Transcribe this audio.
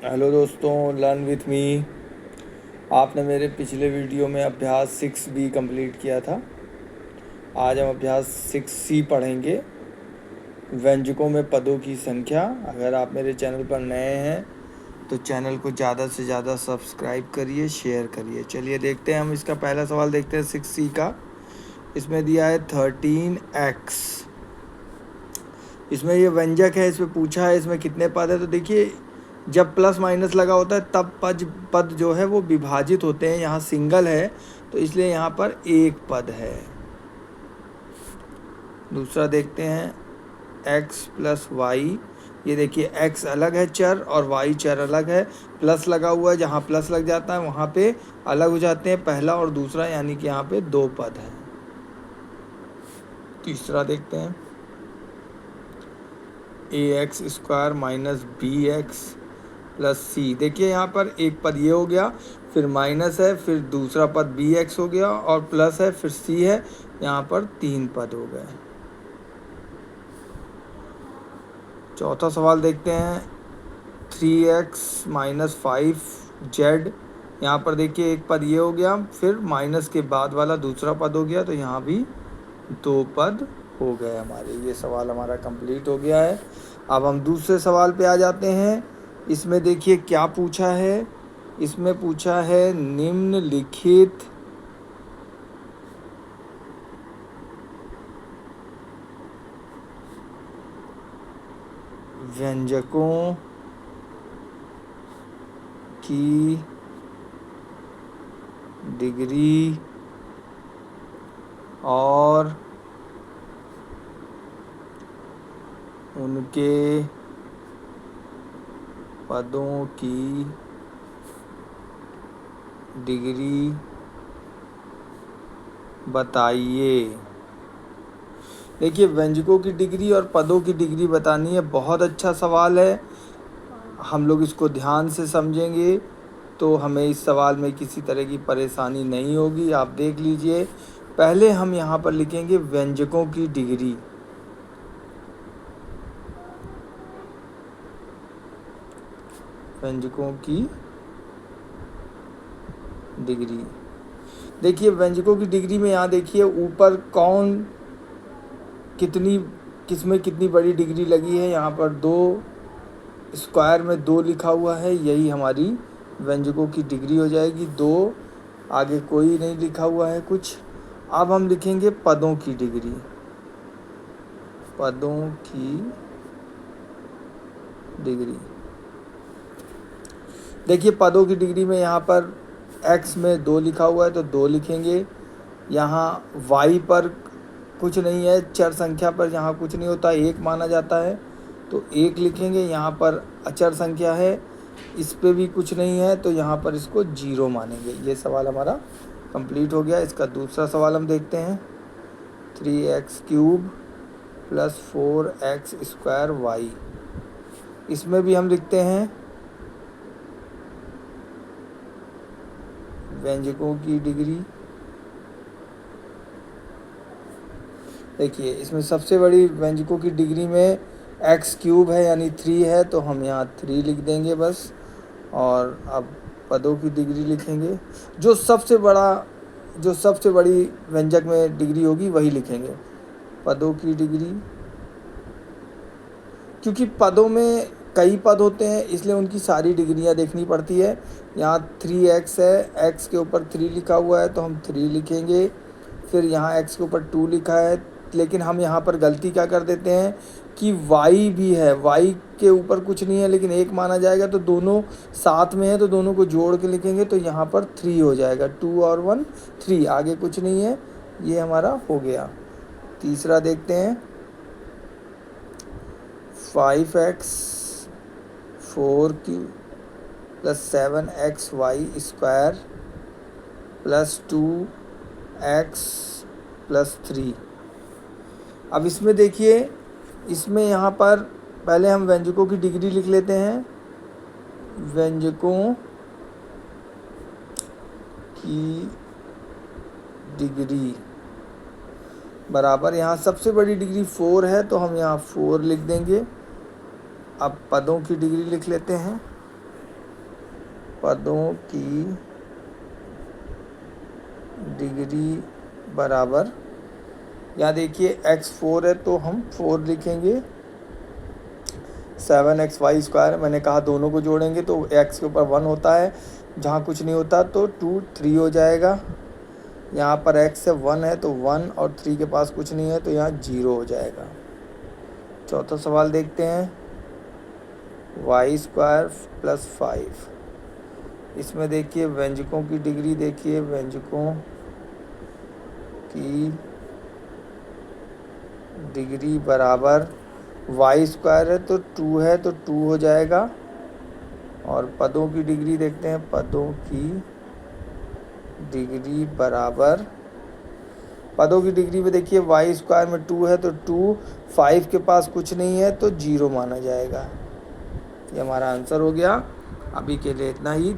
Hello दोस्तों, learn with me. आपने मेरे पिछले वीडियो में अभ्यास 6B कंप्लीट किया था। आज हम अभ्यास 6C पढ़ेंगे, व्यंजकों में पदों की संख्या। अगर आप मेरे चैनल पर नए हैं तो चैनल को ज़्यादा से ज़्यादा सब्सक्राइब करिए, शेयर करिए। चलिए देखते हैं, हम इसका पहला सवाल देखते हैं 6C का। इसमें दिया है 13x। इसमें ये व्यंजक है, इसमें पूछा है इसमें कितने पद है। तो देखिए, जब प्लस माइनस लगा होता है तब पद जो है वो विभाजित होते हैं। यहाँ सिंगल है तो इसलिए यहाँ पर एक पद है। दूसरा देखते हैं, x प्लस वाई। ये देखिए, x अलग है चर और y चर अलग है। प्लस लगा हुआ है, जहाँ प्लस लग जाता है वहाँ पे अलग हो जाते हैं पहला और दूसरा, यानी कि यहाँ पे दो पद हैं। तीसरा देखते हैं, ax² माइनस bx प्लस सी। देखिए यहाँ पर एक पद ये हो गया, फिर माइनस है, फिर दूसरा पद bx हो गया और प्लस है, फिर c है। यहाँ पर तीन पद हो गए। चौथा सवाल देखते हैं, 3x माइनस 5z। यहाँ पर देखिए एक पद ये हो गया, फिर माइनस के बाद वाला दूसरा पद हो गया, तो यहाँ भी दो पद हो गए हमारे। ये सवाल हमारा कंप्लीट हो गया है। अब हम दूसरे सवाल पे आ जाते हैं। इसमें देखिए क्या पूछा है। इसमें पूछा है, निम्नलिखित व्यंजकों की डिग्री और उनके पदों की डिग्री बताइए। देखिए, व्यंजकों की डिग्री और पदों की डिग्री बतानी है। बहुत अच्छा सवाल है। हम लोग इसको ध्यान से समझेंगे तो हमें इस सवाल में किसी तरह की परेशानी नहीं होगी। आप देख लीजिए, पहले हम यहाँ पर लिखेंगे व्यंजकों की डिग्री। व्यंजकों की डिग्री। देखिए, व्यंजकों की डिग्री में यहाँ देखिए ऊपर कौन कितनी किसमें कितनी बड़ी डिग्री लगी है। यहाँ पर दो स्क्वायर में दो लिखा हुआ है, यही हमारी व्यंजकों की डिग्री हो जाएगी। दो, आगे कोई नहीं लिखा हुआ है कुछ। अब हम लिखेंगे पदों की डिग्री। पदों की डिग्री। देखिए, पदों की डिग्री में यहाँ पर x में दो लिखा हुआ है तो दो लिखेंगे। यहाँ y पर कुछ नहीं है, चर संख्या पर यहाँ कुछ नहीं होता, एक माना जाता है तो एक लिखेंगे। यहाँ पर अचर संख्या है, इस पे भी कुछ नहीं है तो यहाँ पर इसको 0 मानेंगे। ये सवाल हमारा कंप्लीट हो गया। इसका दूसरा सवाल हम देखते हैं, 3x³ प्लस 4x² y। इसमें भी हम लिखते हैं व्यंजकों की डिग्री। देखिए, इसमें सबसे बड़ी व्यंजकों की डिग्री में x³ है यानी 3 है, तो हम यहाँ 3 लिख देंगे बस। और अब पदों की डिग्री लिखेंगे। जो सबसे बड़ी व्यंजक में डिग्री होगी वही लिखेंगे, पदों की डिग्री। क्योंकि पदों में कई पद होते हैं इसलिए उनकी सारी डिग्रियां देखनी पड़ती है। यहाँ 3x है, x के ऊपर 3 लिखा हुआ है तो हम 3 लिखेंगे। फिर यहाँ x के ऊपर 2 लिखा है, लेकिन हम यहाँ पर गलती क्या कर देते हैं कि y भी है, y के ऊपर कुछ नहीं है लेकिन एक माना जाएगा, तो दोनों साथ में है तो दोनों को जोड़ के लिखेंगे तो यहाँ पर 3 हो जाएगा। 2 और 1 3, आगे कुछ नहीं है। ये हमारा हो गया। तीसरा देखते हैं, 5x 4³ plus 7xy² plus 2x plus 3। अब इसमें देखिए, इसमें यहाँ पर पहले हम व्यंजकों की डिग्री लिख लेते हैं। व्यंजकों की डिग्री बराबर, यहाँ सबसे बड़ी डिग्री 4 है तो हम यहाँ 4 लिख देंगे। अब पदों की डिग्री लिख लेते हैं। पदों की डिग्री बराबर, यहाँ देखिए x4 है तो हम 4 लिखेंगे, 7xy², मैंने कहा दोनों को जोड़ेंगे तो x के ऊपर 1 होता है, जहाँ कुछ नहीं होता तो 2 3 हो जाएगा। यहाँ पर x से 1 है तो 1 और 3 के पास कुछ नहीं है तो यहाँ 0 हो जाएगा। चौथा सवाल देखते हैं, y² + 5। इसमें देखिए व्यंजकों की डिग्री, देखिए व्यंजकों की डिग्री बराबर, y² है तो 2 है तो 2 हो जाएगा। और पदों की डिग्री देखते हैं, पदों की डिग्री बराबर, पदों की डिग्री में देखिए y² में 2 है तो 2, 5 के पास कुछ नहीं है तो 0 माना जाएगा। ये हमारा आंसर हो गया। अभी के लिए इतना ही।